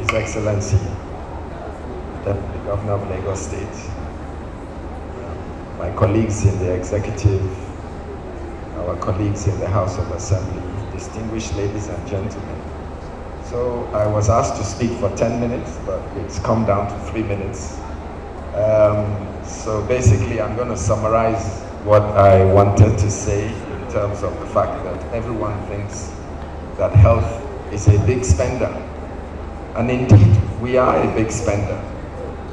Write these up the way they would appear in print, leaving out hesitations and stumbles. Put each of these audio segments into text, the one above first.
His Excellency, Deputy Governor of Lagos State, my colleagues in the executive, our colleagues in the House of Assembly, distinguished ladies and gentlemen. So I was asked to speak for 10 minutes, but it's come down to 3 minutes. So basically, I'm going to summarize what I wanted to say in terms of the fact that everyone thinks that health is a big spender. And indeed, we are a big spender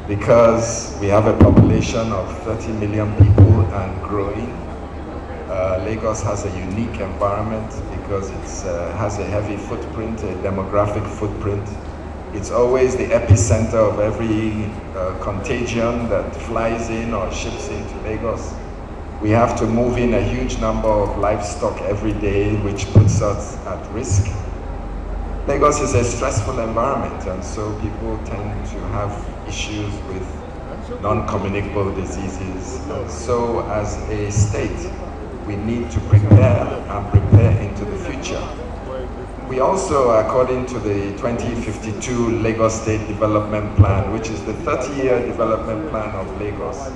because we have a population of 30 million people and growing. Lagos has a unique environment because it has a heavy footprint, a demographic footprint. It's always the epicenter of every contagion that flies in or ships into Lagos. We have to move in a huge number of livestock every day, which puts us at risk. Lagos is a stressful environment, and so people tend to have issues with non-communicable diseases. And so as a state, we need to prepare and prepare into the future. We also, according to the 2052 Lagos State Development Plan, which is the 30-year development plan of Lagos,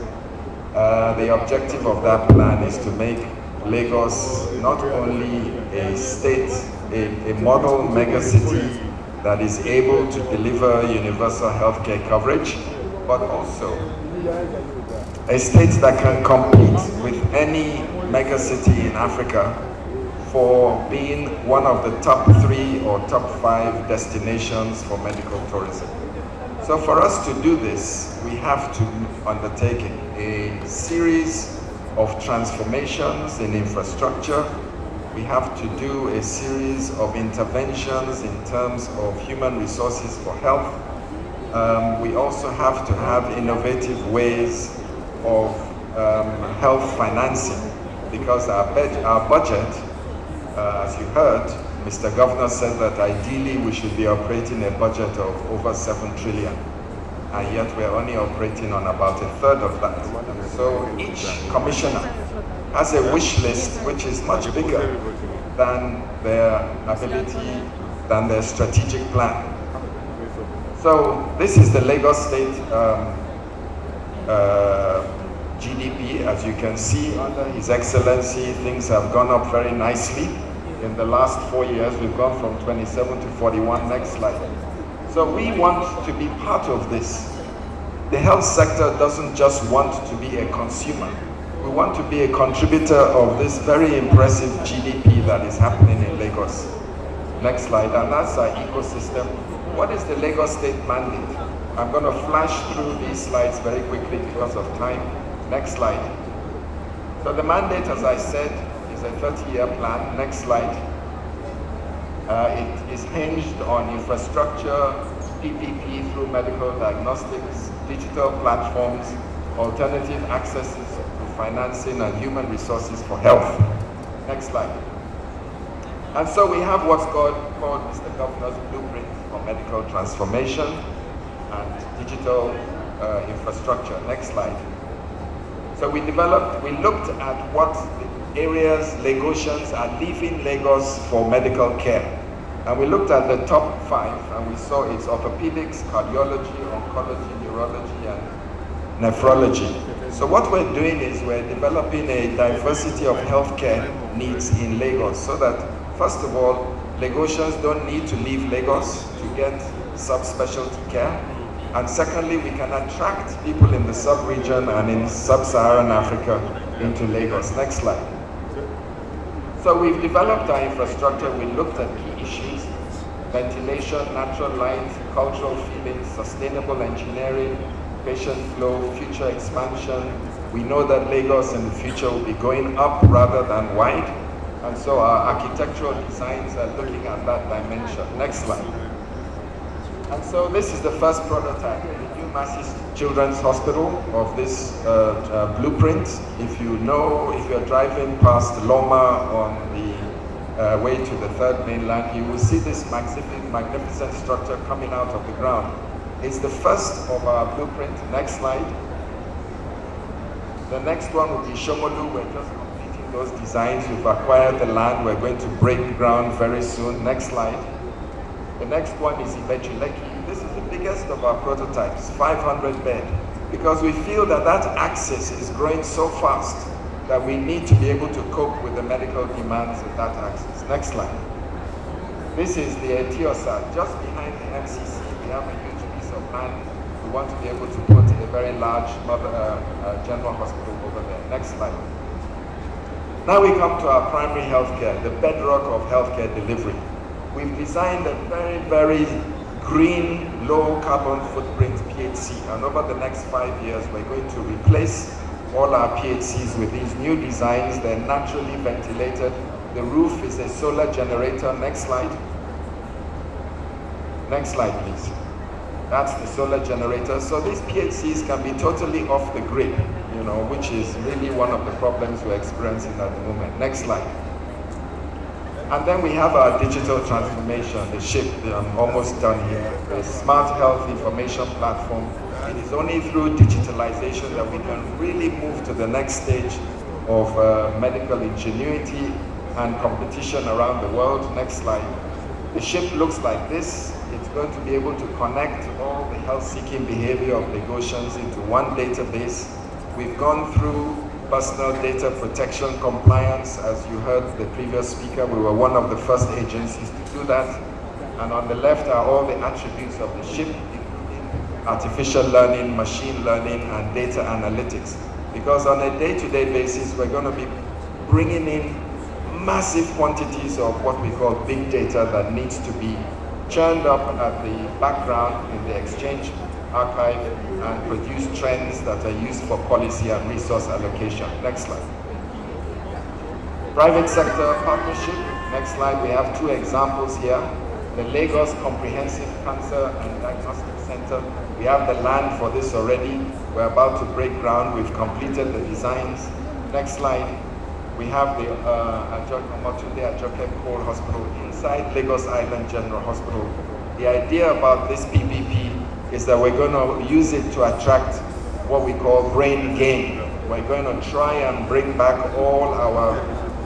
the objective of that plan is to make Lagos not only a state, a model megacity that is able to deliver universal healthcare coverage, but also a state that can compete with any megacity in Africa for being one of the top 3 or top 5 destinations for medical tourism. So for us to do this, we have to undertake a series of transformations in infrastructure. We have to do a series of interventions in terms of human resources for health. We also have to have innovative ways of health financing, because our budget, as you heard, Mr. Governor said that ideally we should be operating a budget of over 7 trillion, and yet we're only operating on about a third of that. So each commissioner has a wish list which is much bigger than their ability, than their strategic plan. So this is the Lagos State GDP. As you can see, under His Excellency, things have gone up very nicely. In the last 4 years, we've gone from 27 to 41. Next slide. So we want to be part of this. The health sector doesn't just want to be a consumer. We want to be a contributor of this very impressive GDP that is happening in Lagos. Next slide, and that's our ecosystem. What is the Lagos State mandate? I'm going to flash through these slides very quickly because of time. Next slide. So the mandate, as I said, is a 30-year plan. Next slide. It is hinged on infrastructure, PPP through medical diagnostics, digital platforms, alternative accesses to financing, and human resources for health. Next slide. And so we have what's called Mr. Governor's Blueprint for Medical Transformation and Digital Infrastructure. Next slide. So we looked at what the areas Lagosians are leaving Lagos for medical care. And we looked at the top 5, and we saw it's orthopedics, cardiology, oncology, neurology, and nephrology. So what we're doing is we're developing a diversity of healthcare needs in Lagos, so that, first of all, Lagosians don't need to leave Lagos to get subspecialty care. And secondly, we can attract people in the sub-region and in sub-Saharan Africa into Lagos. Next slide. So we've developed our infrastructure. We looked at key issues: ventilation, natural light, cultural feelings, sustainable engineering, patient flow, future expansion. We know that Lagos in the future will be going up rather than wide. And so our architectural designs are looking at that dimension. Next slide. And so this is the first prototype, the new Massey Children's Hospital of this blueprint. If you're driving past Loma on the way to the third mainland, you will see this magnificent structure coming out of the ground. It's the first of our blueprint. Next slide. The next one will be Shomolu. We're just completing those designs. We've acquired the land. We're going to break ground very soon. Next slide. The next one is Ibejuleki. This is biggest of our prototypes, 500 bed, because we feel that that access is growing so fast that we need to be able to cope with the medical demands of that access. Next slide. This is the Etiosa. Just behind the MCC, we have a huge piece of land. We want to be able to put a very large general hospital over there. Next slide. Now we come to our primary healthcare, the bedrock of healthcare delivery. We've designed a very, very green, low carbon footprint PHC, and over the next 5 years, we're going to replace all our PHCs with these new designs. They're naturally ventilated. The roof is a solar generator. Next slide. Next slide, please. That's the solar generator. So these PHCs can be totally off the grid, which is really one of the problems we're experiencing at the moment. Next slide. And then we have our digital transformation, the SHIP. I'm almost done here. The Smart Health Information Platform. It is only through digitalization that we can really move to the next stage of medical ingenuity and competition around the world. Next slide. The SHIP looks like this. It's going to be able to connect all the health-seeking behavior of Lagosians into one database. We've gone through personal data protection compliance. As you heard the previous speaker, we were one of the first agencies to do that. And on the left are all the attributes of the SHIP, including artificial learning, machine learning, and data analytics. Because on a day-to-day basis, we're going to be bringing in massive quantities of what we call big data that needs to be churned up at the background in the exchange archive and produce trends that are used for policy and resource allocation. Next slide. Private sector partnership. Next slide. We have two examples here. The Lagos Comprehensive Cancer and Diagnostic Center. We have the land for this already. We're about to break ground. We've completed the designs. Next slide. We have the Omotunde Ajoke Cole Hospital inside Lagos Island General Hospital. The idea about this PPP is that we're going to use it to attract what we call brain gain. We're going to try and bring back all our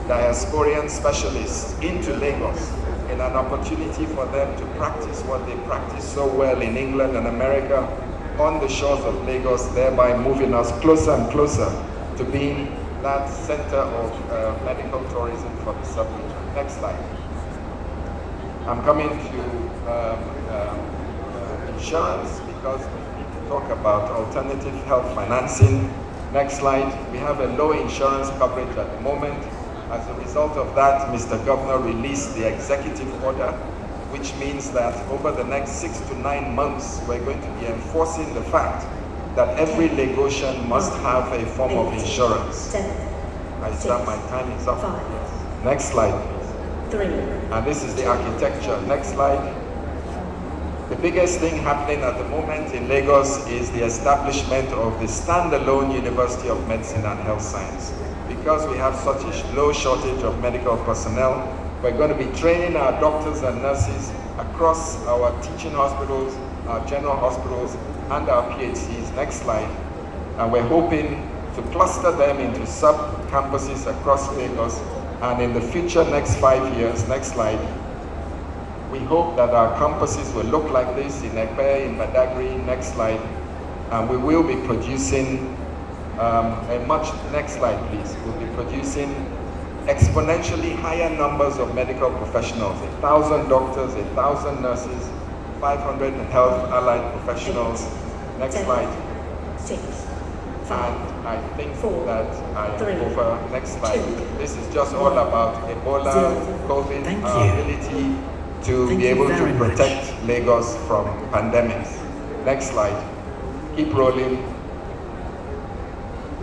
diasporian specialists into Lagos in an opportunity for them to practice what they practice so well in England and America on the shores of Lagos, thereby moving us closer and closer to being that center of medical tourism for the sub-region. Next slide. I'm coming to insurance because we need to talk about alternative health financing. Next slide. We have a low insurance coverage at the moment. As a result of that, Mr. Governor released the executive order, which means that over the next 6 to 9 months, we're going to be enforcing the fact that every Lagosian must have a form of insurance. My time is up. Next slide, please. And this is the architecture. Next slide. The biggest thing happening at the moment in Lagos is the establishment of the standalone University of Medicine and Health Science. Because we have such a low shortage of medical personnel, we're going to be training our doctors and nurses across our teaching hospitals, our general hospitals, and our PHCs. Next slide. And we're hoping to cluster them into sub-campuses across Lagos. And in the future, next 5 years, next slide, we hope that our campuses will look like this in Ekpe, in Badagry. Next slide. And we will be producing next slide, please. We'll be producing exponentially higher numbers of medical professionals, 1,000 doctors, 1,000 nurses, 500 health allied professionals. Next slide. 6, 5, and I think 4, that I am 3, over. Next slide. 2, This is just all about Ebola, COVID, Thank our you. ability to Thank be you able to very much. protect Lagos from pandemics. Next slide. Keep rolling.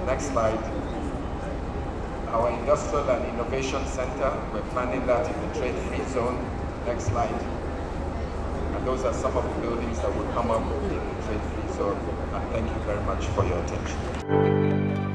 Next slide. Our Industrial and Innovation Center, we're planning that in the trade-free zone. Next slide. And those are some of the buildings that will come up in the trade-free zone. And thank you very much for your attention.